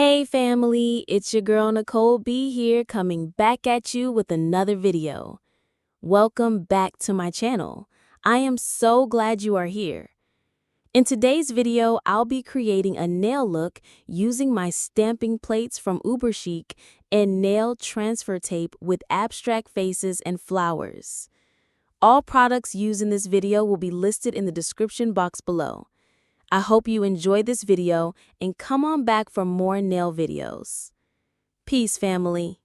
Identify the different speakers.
Speaker 1: Hey family, it's your girl Nicole B here coming back at you with another video. Welcome back to my channel. I am so glad you are here. In today's video, I'll be creating a nail look using my stamping plates from Uber Chic and nail transfer tape with abstract faces and flowers. All products used in this video will be listed in the description box below. I hope you enjoyed this video and come on back for more nail videos. Peace, family.